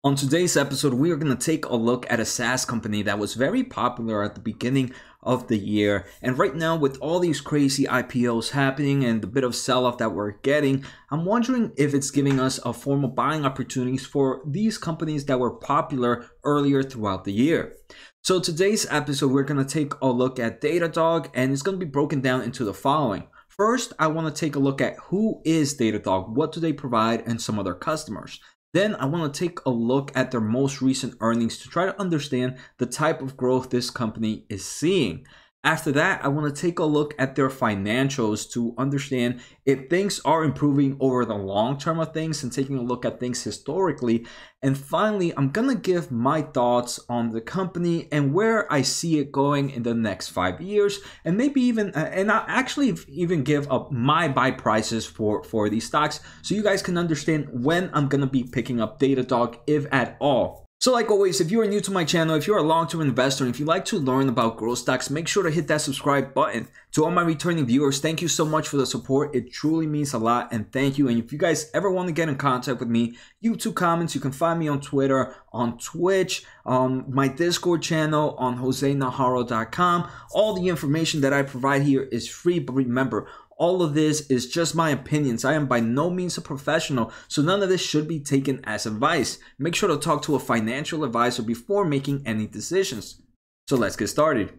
On today's episode, we are going to take a look at a Saas company that was very popular at the beginning of the year. And right now, with all these crazy IPOs happening and the bit of sell-off that we're getting, I'm wondering if it's giving us a form of buying opportunities for these companies that were popular earlier throughout the year. So today's episode, we're going to take a look at DATADOG, and it's going to be broken down into the following. First, I want to take a look at who is DATADOG, what do they provide, and some of their customers. Then I want to take a look at their most recent earnings to try to understand the type of growth this company is seeing. After that, I want to take a look at their financials to understand if things are improving over the long term of things and taking a look at things historically. And finally, I'm going to give my thoughts on the company and where I see it going in the next 5 years, and maybe even, and I'll actually even give up my buy prices for these stocks so you guys can understand when I'm going to be picking up DATADOG, if at all. So like always, if you are new to my channel, if you're a long-term investor, and if you like to learn about growth stocks, make sure to hit that subscribe button. To all my returning viewers, thank you so much for the support. It truly means a lot, and thank you. And if you guys ever want to get in contact with me, YouTube comments, you can find me on Twitter, on Twitch, on my Discord channel, on josenaharo.com. All the information that I provide here is free, but remember, all of this is just my opinions. I am by no means a professional, so none of this should be taken as advice. Make sure to talk to a financial advisor before making any decisions. So let's get started.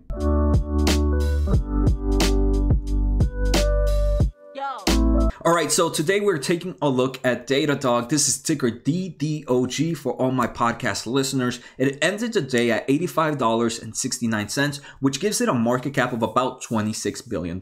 Alright, so today we're taking a look at DATADOG. This is ticker DDOG for all my podcast listeners. It ended the day at $85.69, which gives it a market cap of about $26 billion.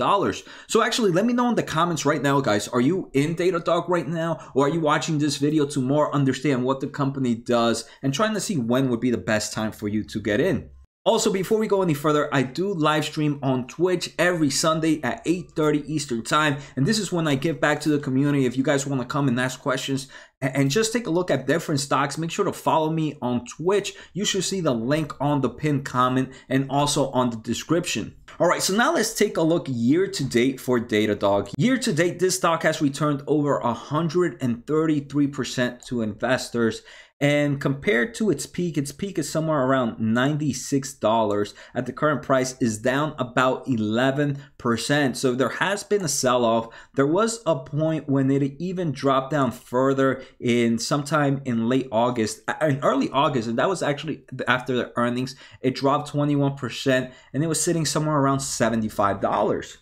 So actually, let me know in the comments right now, guys. Are you in DATADOG right now? Or are you watching this video to more understand what the company does and trying to see when would be the best time for you to get in? Also, before we go any further, I do live stream on Twitch every Sunday at 8:30 Eastern Time. And this is when I give back to the community. If you guys want to come and ask questions and just take a look at different stocks, make sure to follow me on Twitch. You should see the link on the pinned comment and also on the description. All right, so now let's take a look year to date for DATADOG. Year to date, this stock has returned over 133% to investors. And compared to its peak is somewhere around $96. At the current price is down about 11%. So there has been a sell-off. There was a point when it even dropped down further in sometime in late August, in early August, and that was actually after the earnings. It dropped 21% and it was sitting somewhere around $75.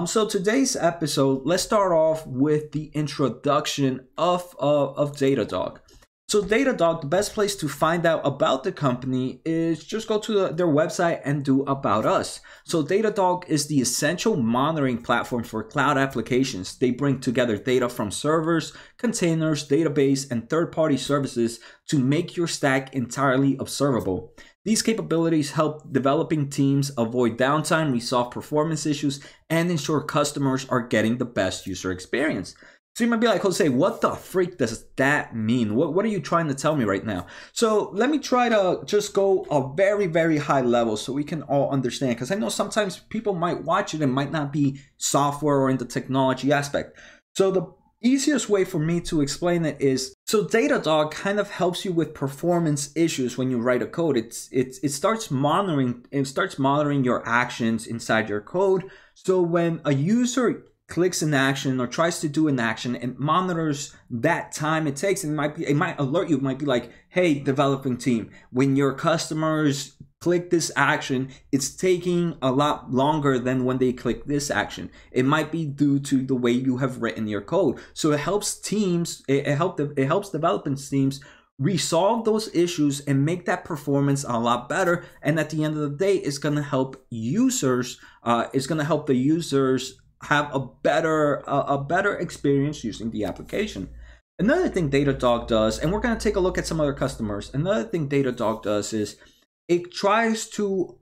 So today's episode, let's start off with the introduction of DATADOG. So DATADOG, the best place to find out about the company is just go to their website and do About Us. So DATADOG is the essential monitoring platform for cloud applications. They bring together data from servers, containers, database, and third-party services to make your stack entirely observable. These capabilities help developing teams avoid downtime, resolve performance issues, and ensure customers are getting the best user experience. So you might be like, Jose, what the freak does that mean? What are you trying to tell me right now? So let me try to just go a very, very high level so we can all understand, because I know sometimes people might watch it and might not be software or in the technology aspect. So the easiest way for me to explain it is, so DATADOG kind of helps you with performance issues when you write a code. It starts monitoring your actions inside your code. So when a user clicks an action or tries to do an action, and monitors that time it takes, and it might alert you. It might be like, hey, developing team, when your customers click this action, it's taking a lot longer than when they click this action. It might be due to the way you have written your code. So it helps teams, it helps developing teams resolve those issues and make that performance a lot better. And at the end of the day, it's going to help users. It's going to help the users have a better experience using the application. Another thing DATADOG does, and we're going to take a look at some other customers. Another thing DATADOG does is it tries to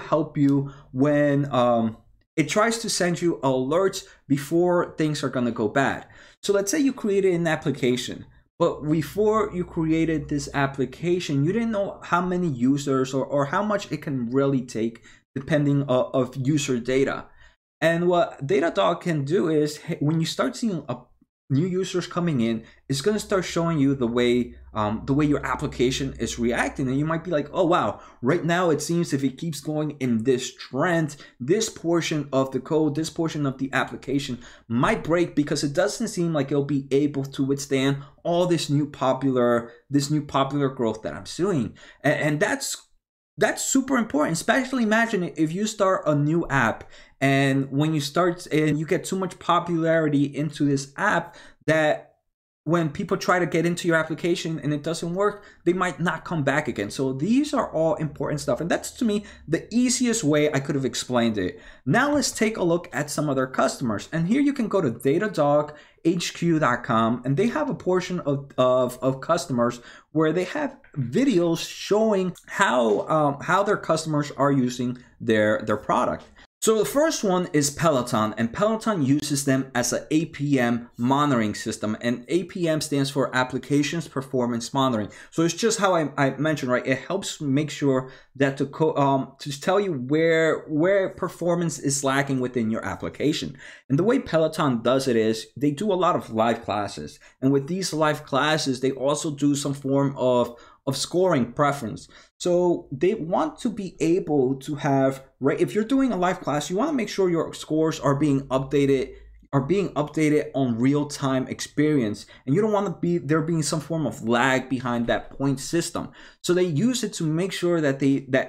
help you when it tries to send you alerts before things are going to go bad. So let's say you created an application, but before you created this application, you didn't know how many users or how much it can really take depending of user data. And what DATADOG can do is, when you start seeing new users coming in, it's going to start showing you the way your application is reacting. And you might be like, oh wow, right now it seems if it keeps going in this trend, this portion of the code, this portion of the application might break, because it doesn't seem like it'll be able to withstand all this new popular growth that I'm seeing. And that's super important. Especially imagine if you start a new app, and when you start and you get too much popularity into this app, that when people try to get into your application and it doesn't work, they might not come back again. So these are all important stuff. And that's, to me, the easiest way I could have explained it. Now let's take a look at some of their customers. And here you can go to DataDogHQ.com, and they have a portion of customers where they have videos showing how their customers are using their product. So the first one is Peloton, and Peloton uses them as an APM monitoring system, and APM stands for Applications Performance Monitoring. So it's just how I mentioned, right? It helps make sure that to tell you where performance is lacking within your application. And the way Peloton does it is they do a lot of live classes, and with these live classes, they also do some form of scoring preference. So they want to be able to have, right, if you're doing a live class, you want to make sure your scores are being updated on real-time experience, and you don't want to be there being some form of lag behind that point system. So they use it to make sure that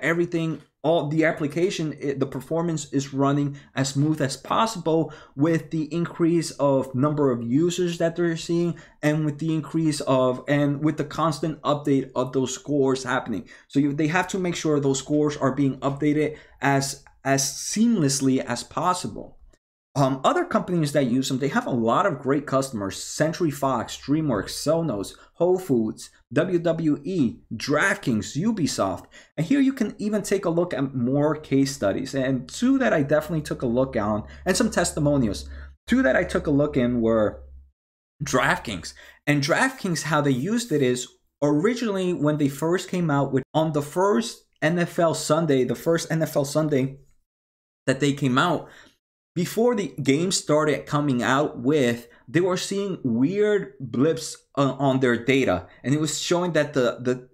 everything, all the application, the performance is running as smooth as possible, with the increase of number of users that they're seeing, and with the increase of, and with the constant update of those scores happening. So they have to make sure those scores are being updated as seamlessly as possible. Other companies that use them, they have a lot of great customers: Century Fox, DreamWorks, Sonos, Whole Foods, WWE, DraftKings, Ubisoft. And here you can even take a look at more case studies. And two that I definitely took a look on, and some testimonials. Two that I took a look in were DraftKings. And DraftKings, how they used it is, originally when they first came out with, on the first NFL Sunday, that they came out, before the game started coming out with, they were seeing weird blips on their data, and it was showing that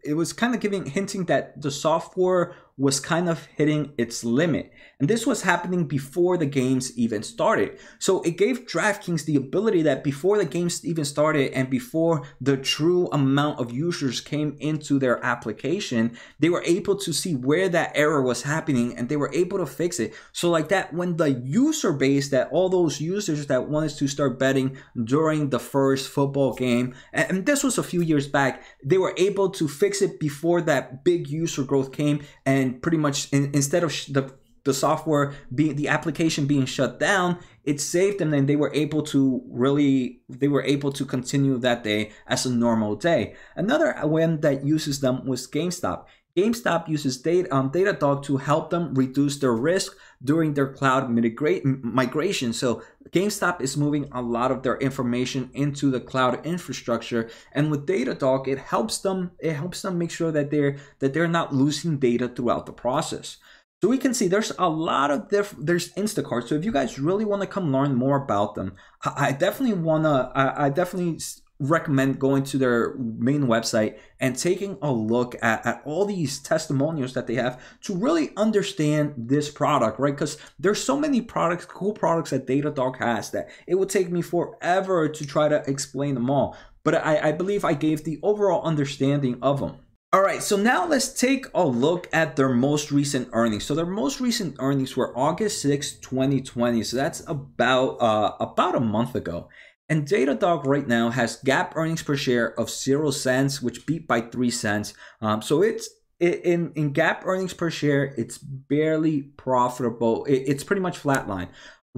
it was kind of hinting that the software was kind of hitting its limit. And this was happening before the games even started. So it gave DraftKings the ability that before the games even started, and before the true amount of users came into their application, they were able to see where that error was happening, and they were able to fix it. So like that, when the user base, that all those users that wanted to start betting during the first football game, and this was a few years back, they were able to fix it before that big user growth came, and pretty much instead of the software the application being shut down, it saved them, and they were able to continue that day as a normal day. Another one that uses them was GameStop. GameStop uses Datadog to help them reduce their risk during their cloud migration. So GameStop is moving a lot of their information into the cloud infrastructure, and with Datadog, it helps them make sure that they're not losing data throughout the process. So we can see there's a lot of there's Instacart. So if you guys really want to come learn more about them, I definitely recommend going to their main website and taking a look at all these testimonials that they have to really understand this product, right? Because there's so many cool products that Datadog has, that it would take me forever to try to explain them all. But I believe I gave the overall understanding of them. All right, so now let's take a look at their most recent earnings. So their most recent earnings were August 6, 2020. So that's about a month ago. And Datadog right now has GAAP earnings per share of 0 cents, which beat by 3 cents. So it's in GAAP earnings per share, it's barely profitable. It's pretty much flatline.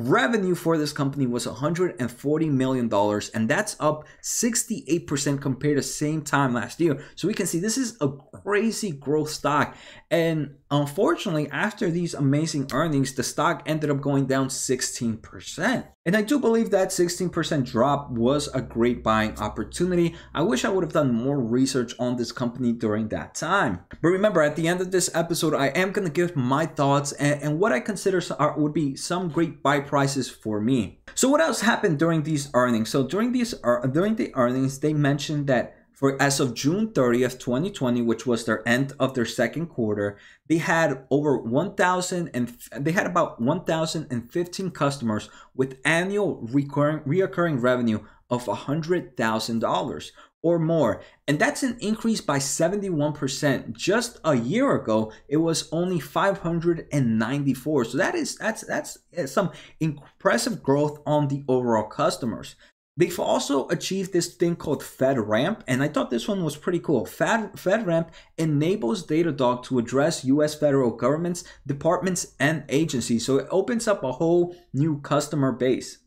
Revenue for this company was $140 million, and that's up 68% compared to same time last year. So we can see this is a crazy growth stock. And unfortunately, after these amazing earnings, the stock ended up going down 16%. And I do believe that 16% drop was a great buying opportunity. I wish I would have done more research on this company during that time. But remember, at the end of this episode, I am going to give my thoughts and what I consider would be some great buy prices for me. So what else happened during these earnings? So during the earnings, they mentioned that for as of June 30th, 2020, which was their end of their second quarter, they had over 1,000 and they had about 1,015 customers with annual reoccurring revenue of $100,000 or more, and that's an increase by 71%. Just a year ago, it was only 594. So that's some impressive growth on the overall customers. They've also achieved this thing called FedRAMP, and I thought this one was pretty cool. FedRAMP enables DataDOG to address U.S. federal governments, departments, and agencies. So it opens up a whole new customer base.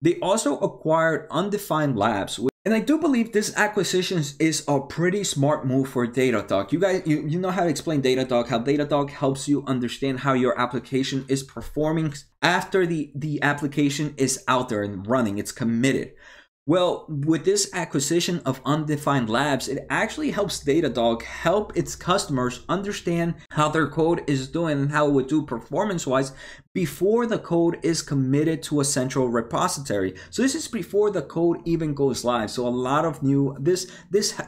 They also acquired Undefined Labs, and I do believe this acquisition is a pretty smart move for DataDOG. You guys, you know how to explain DataDOG, how DataDOG helps you understand how your application is performing after the application is out there and running, it's committed. Well, with this acquisition of Undefined Labs, it actually helps DataDOG help its customers understand how their code is doing and how it would do performance-wise before the code is committed to a central repository. So this is before the code even goes live. So a lot of this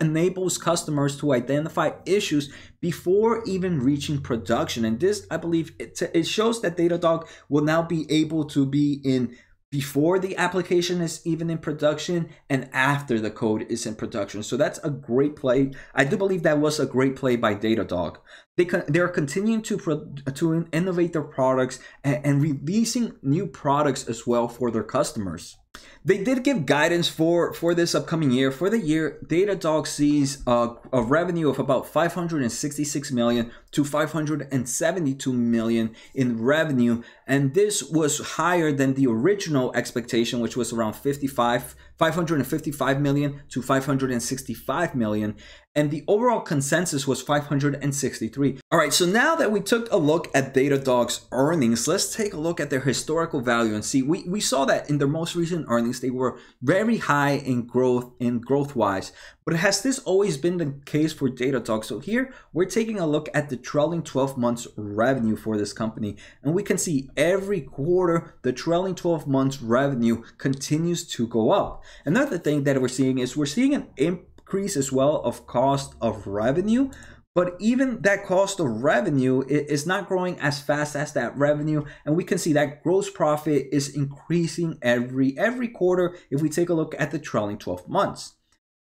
enables customers to identify issues before even reaching production. And this, I believe, it shows that DataDOG will now be able to be in before the application is even in production and after the code is in production. So that's a great play. I do believe that was a great play by DataDOG. They're continuing to innovate their products and releasing new products as well for their customers. They did give guidance for this upcoming year. For the year, DataDOG sees a revenue of about $566 million to $572 million in revenue. And this was higher than the original expectation, which was around $555 million to $565 million. And the overall consensus was 563. All right, so now that we took a look at DataDOG's earnings, let's take a look at their historical value and see. We saw that in their most recent earnings, they were very high in growth-wise. But has this always been the case for DataDOG? So here we're taking a look at the trailing 12 months revenue for this company, and we can see every quarter the trailing 12 months revenue continues to go up. Another thing that we're seeing is an increase as well of cost of revenue, but even that cost of revenue is not growing as fast as that revenue, and we can see that gross profit is increasing every quarter if we take a look at the trailing 12 months.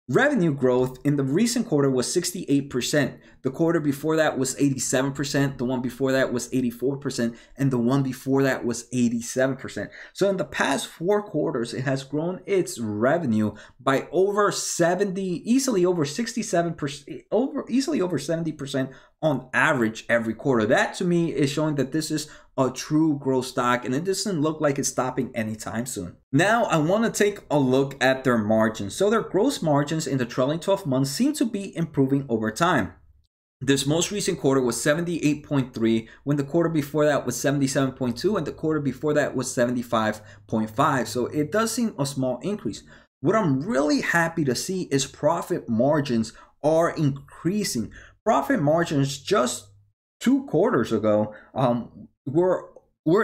Revenue growth in the recent quarter was 68%. The quarter before that was 87%. The one before that was 84%. And the one before that was 87%. So in the past 4 quarters, it has grown its revenue by over 70, easily over 67%, easily over 70% on average every quarter. That to me is showing that this is a true growth stock, and it doesn't look like it's stopping anytime soon. Now I want to take a look at their margins. So their gross margins in the trailing 12 months seem to be improving over time. This most recent quarter was 78.3, when the quarter before that was 77.2, and the quarter before that was 75.5. So it does seem a small increase. What I'm really happy to see is profit margins are increasing. Profit margins just 2 quarters ago were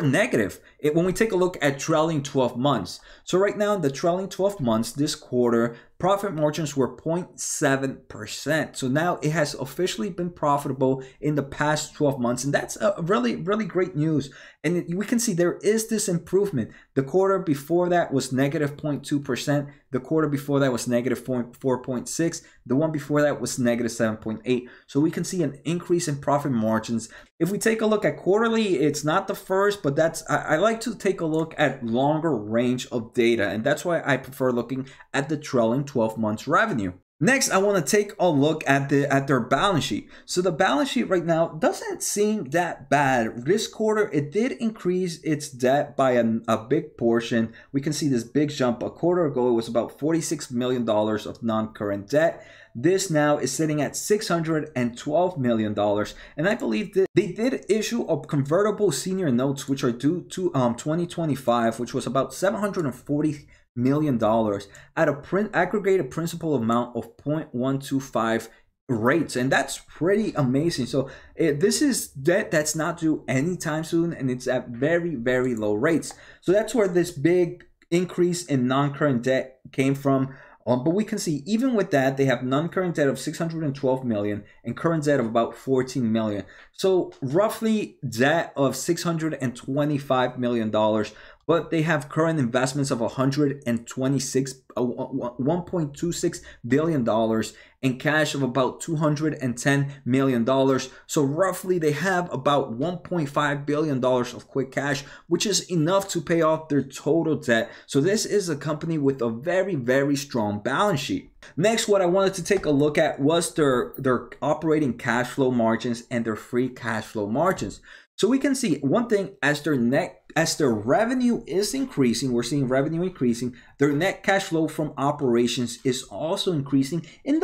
negative when we take a look at trailing 12 months. So right now, in the trailing 12 months, this quarter, profit margins were 0.7%. So now it has officially been profitable in the past 12 months. And that's a really great news. And we can see there is this improvement. The quarter before that was negative 0.2%. The quarter before that was negative 4.6. The one before that was negative 7.8. So we can see an increase in profit margins. If we take a look at quarterly, it's not the first, but I like to take a look at longer range of data. And that's why I prefer looking at the trailing 12 months revenue. Next, I want to take a look at their balance sheet. So the balance sheet right now doesn't seem that bad. This quarter, it did increase its debt by a big portion. We can see this big jump. A quarter ago, it was about $46 million of non-current debt. This now is sitting at $612 million. And I believe that they did issue a convertible senior notes, which are due to 2025, which was about $740 million at a aggregated principal amount of 0.125 rates, and that's pretty amazing. So this is debt that's not due anytime soon, and it's at very low rates. So that's where this big increase in non-current debt came from. But we can see even with that, they have non-current debt of 612 million and current debt of about 14 million. So roughly debt of $625 million, but they have current investments of $1.26 billion and cash of about $210 million. So roughly they have about $1.5 billion of quick cash, which is enough to pay off their total debt. So this is a company with a very, very strong balance sheet. Next, what I wanted to take a look at was their operating cash flow margins and their free cash flow margins. So we can see one thing, as their revenue is increasing, we're seeing revenue increasing, their net cash flow from operations is also increasing in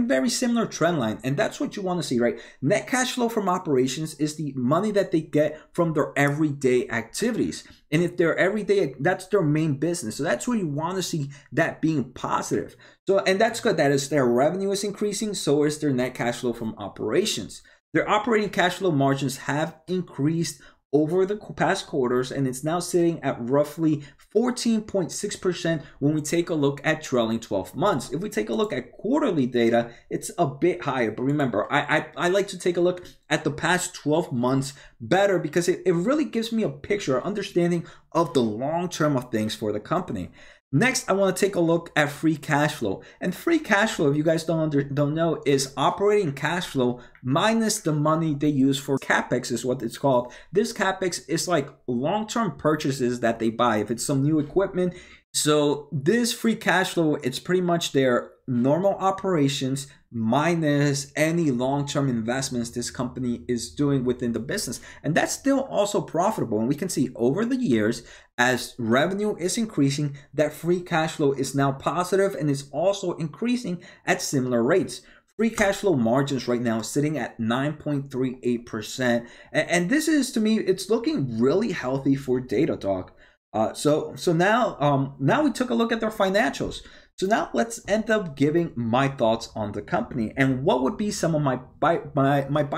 very similar trend line. And that's what you want to see, right? Net cash flow from operations is the money that they get from their everyday activities. And if they're everyday, that's their main business. So that's where you want to see that being positive. So, and that's good. That is, their revenue is increasing, so is their net cash flow from operations. Their operating cash flow margins have increased over the past quarters, and it's now sitting at roughly 14.6% when we take a look at trailing 12 months. If we take a look at quarterly data, it's a bit higher. But remember, I like to take a look at the past 12 months better because it really gives me a picture, understanding of the long term of things for the company. Next, I want to take a look at free cash flow. And free cash flow, if you guys don't know, is operating cash flow minus the money they use for CapEx is what it's called. This CapEx is like long-term purchases that they buy. If it's some new equipment, so this free cash flow, it's pretty much their normal operations minus any long-term investments this company is doing within the business. And that's still also profitable. And we can see over the years, as revenue is increasing, that free cash flow is now positive and is also increasing at similar rates. Free cash flow margins right now is sitting at 9.38%. And this is, to me, it's looking really healthy for DATADOG. So now we took a look at their financials. So now let's end up giving my thoughts on the company and what would be some of my buy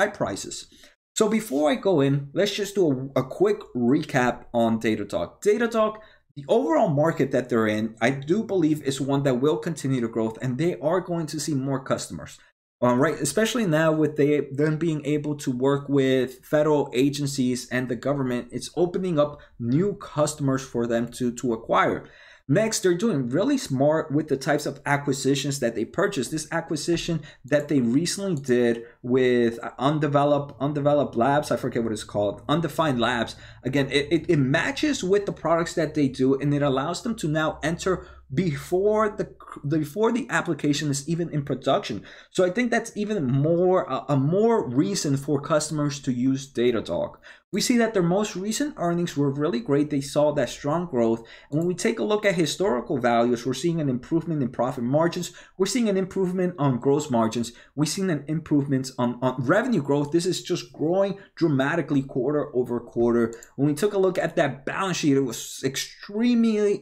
prices. So before I go in, let's just do a quick recap on DATADOG. DATADOG, the overall market that they're in, I do believe is one that will continue to grow, and they are going to see more customers. Right, especially now with them being able to work with federal agencies and the government, it's opening up new customers for them to acquire. Next, they're doing really smart with the types of acquisitions that they purchased. This acquisition that they recently did with undeveloped labs, I forget what it's called, undefined labs. Again, it matches with the products that they do, and it allows them to now enter before the application is even in production. So I think that's even more a more reason for customers to use DATADOG. We see that their most recent earnings were really great. They saw that strong growth. And when we take a look at historical values, we're seeing an improvement in profit margins. We're seeing an improvement on gross margins. We're seeing an improvement on revenue growth. This is just growing dramatically quarter over quarter. When we took a look at that balance sheet, it was extremely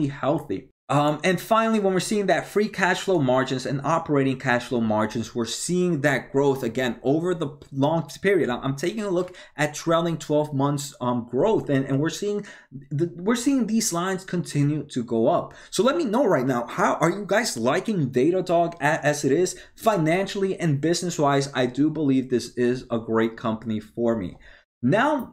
healthy. And finally, when we're seeing that free cash flow margins and operating cash flow margins, we're seeing that growth again over the long period. I'm taking a look at trailing 12 months growth, and we're seeing these lines continue to go up. So let me know right now, how are you guys liking DATADOG as it is? Financially and business wise, I do believe this is a great company for me. Now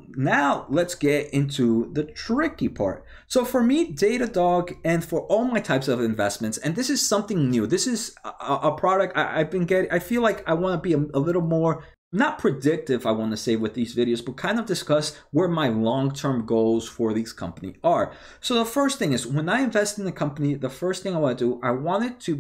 let's get into the tricky part. So for me, DATADOG, and for all my types of investments, and this is something new. This is a product I've been getting. I feel like I want to be a little more, not predictive, I want to say, with these videos, but kind of discuss where my long-term goals for these company are. So the first thing is, when I invest in the company, the first thing I want to do, I want it to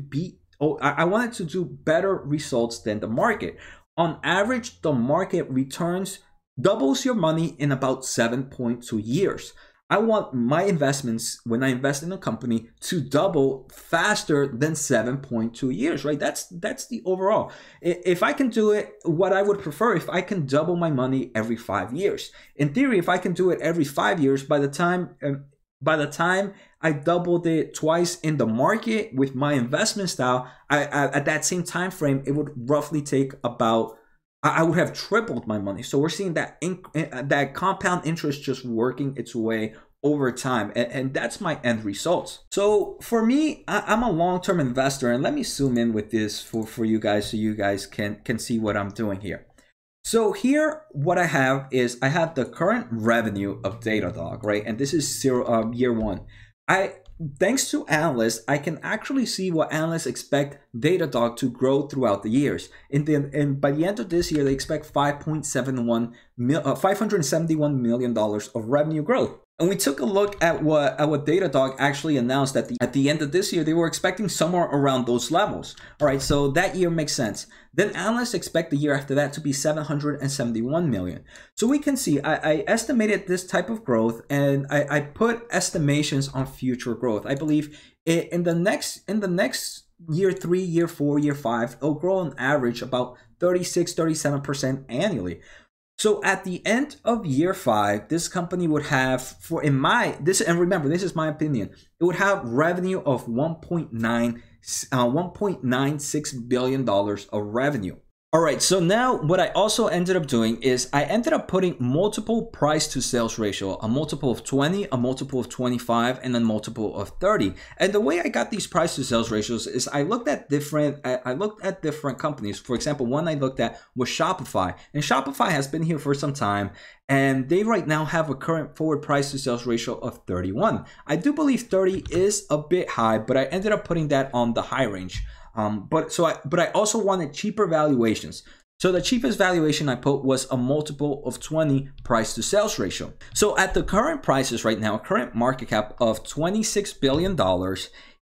do better results than the market. On average, the market returns doubles your money in about 7.2 years. I want my investments, when I invest in a company, to double faster than 7.2 years, right? That's the overall. If I can do it, what I would prefer, if I can double my money every 5 years. In theory, if I can do it every 5 years, by the time I doubled it twice in the market with my investment style, at that same time frame, it would roughly take about, I would have tripled my money. So we're seeing that compound interest just working its way over time, and that's my end results. So for me, I'm a long-term investor, and let me zoom in with this for you guys so you guys can see what I'm doing here. So here, what I have is I have the current revenue of DataDOG, right? And this is year one. Thanks to analysts, I can actually see what analysts expect DataDOG to grow throughout the years. And by the end of this year, they expect $571 million of revenue growth. And we took a look at what DataDOG actually announced at the end of this year. They were expecting somewhere around those levels. All right, so that year makes sense. Then analysts expect the year after that to be 771 million. So we can see I estimated this type of growth, and I put estimations on future growth. I believe in the next year 3, year 4, year 5, it'll grow on average about 36-37% annually. So at the end of year 5, this company would have, and remember, this is my opinion, it would have revenue of $1.96 billion of revenue. All right, so now what I also ended up doing is I ended up putting multiple price to sales ratio, a multiple of 20, a multiple of 25, and a multiple of 30. And the way I got these price to sales ratios is I looked at different companies. For example, one I looked at was Shopify, and Shopify has been here for some time, and they right now have a current forward price to sales ratio of 31. I do believe 30 is a bit high, but I ended up putting that on the high range. But I also wanted cheaper valuations. So the cheapest valuation I put was a multiple of 20 price to sales ratio. So at the current prices right now, current market cap of $26 billion,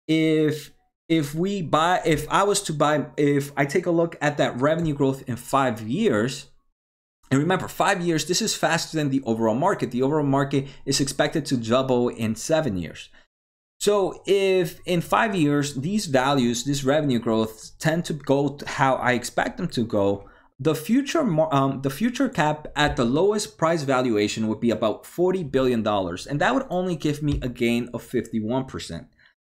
if I take a look at that revenue growth in 5 years, and remember, 5 years, this is faster than the overall market. The overall market is expected to double in 7 years. So if in 5 years, these values, this revenue growth tend to go how I expect them to go, the future cap at the lowest price valuation would be about $40 billion. And that would only give me a gain of 51%.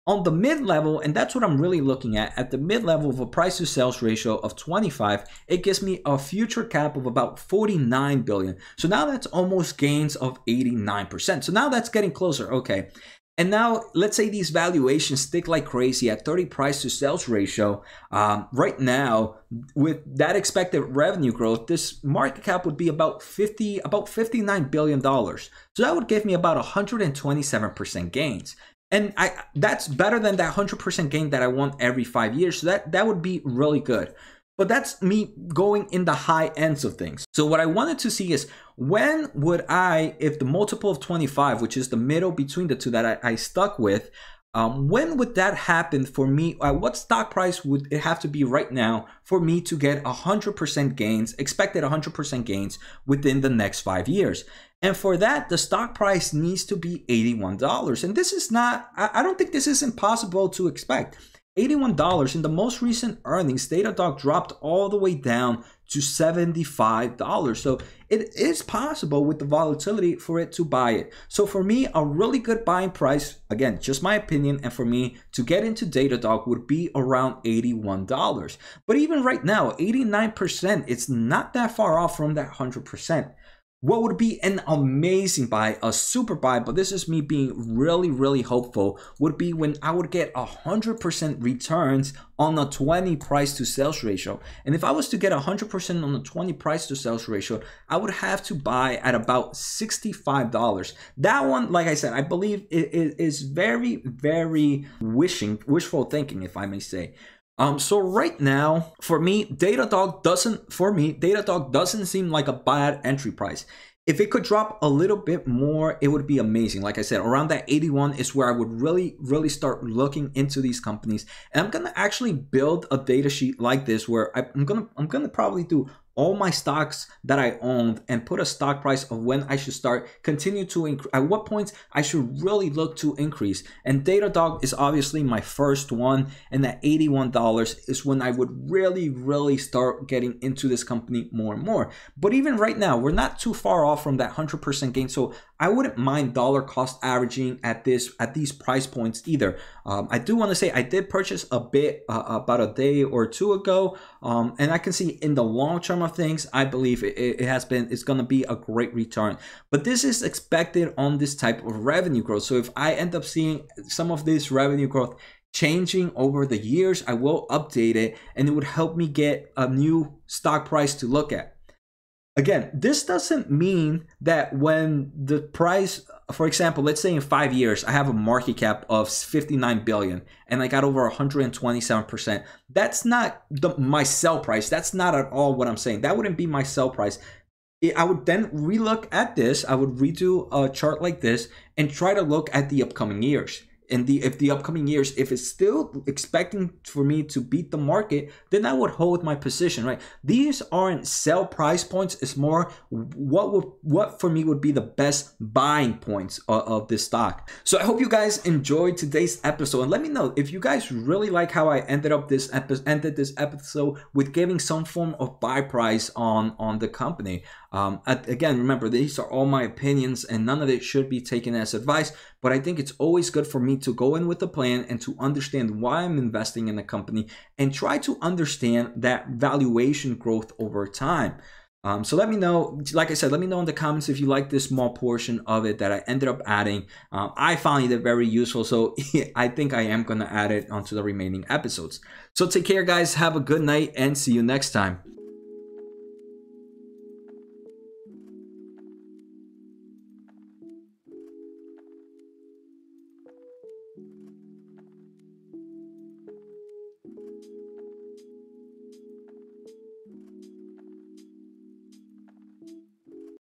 On the mid-level, and that's what I'm really looking at the mid-level of a price to sales ratio of 25, it gives me a future cap of about 49 billion. So now that's almost gains of 89%. So now that's getting closer. Okay. And now let's say these valuations stick like crazy at 30 price to sales ratio. Right now, with that expected revenue growth, this market cap would be about $59 billion. So that would give me about 127% gains. And that's better than that 100% gain that I want every 5 years. So that would be really good. But that's me going in the high ends of things. So what I wanted to see is when would if the multiple of 25, which is the middle between the two that I stuck with, when would that happen for me? What stock price would it have to be right now for me to get 100% gains, expected 100% gains within the next 5 years? And for that, the stock price needs to be $81. And this is not, I don't think this is impossible to expect. $81 in the most recent earnings, DataDOG dropped all the way down to $75. So it is possible with the volatility for it to buy it. So for me, a really good buying price, again, just my opinion, and for me to get into DataDOG would be around $81. But even right now, 89%, it's not that far off from that 100%. What would be an amazing buy, a super buy, but this is me being really, really hopeful, would be when I would get 100% returns on a 20 price to sales ratio. And if I was to get 100% on a 20 price to sales ratio, I would have to buy at about $65. That one, like I said, I believe it is very, very wishful thinking, if I may say. So right now, for me, DataDOG doesn't seem like a bad entry price. If it could drop a little bit more, it would be amazing. Like I said, around that 81 is where I would really, really start looking into these companies. And I'm gonna actually build a data sheet like this where I'm gonna probably do all my stocks that I owned and put a stock price of when I should start, continue to increase, at what points I should really look to increase. And DataDOG is obviously my first one, and that $81 is when I would really, really start getting into this company more and more. But even right now, we're not too far off from that 100% gain. So I wouldn't mind dollar cost averaging at these price points either. I do want to say I did purchase a bit about a day or two ago, and I can see in the long term of things, I believe it's going to be a great return. But this is expected on this type of revenue growth. So if I end up seeing some of this revenue growth changing over the years, I will update it, and it would help me get a new stock price to look at. Again, this doesn't mean that when the price, for example, let's say in 5 years, I have a market cap of 59 billion and I got over 127%. That's not my sell price. That's not at all what I'm saying. That wouldn't be my sell price. I would then relook at this. I would redo a chart like this and try to look at the upcoming years. And if the upcoming years, if it's still expecting for me to beat the market, then I would hold my position, right? These aren't sell price points. It's more what for me would be the best buying points of this stock. So I hope you guys enjoyed today's episode, and let me know if you guys really like how I ended this episode with giving some form of buy price on the company. Again, remember, these are all my opinions and none of it should be taken as advice, but I think it's always good for me to go in with a plan and to understand why I'm investing in a company and try to understand that valuation growth over time. So let me know, like I said, let me know in the comments if you like this small portion of it that I ended up adding. I find it very useful, so I think I am going to add it onto the remaining episodes. So take care, guys. Have a good night and see you next time.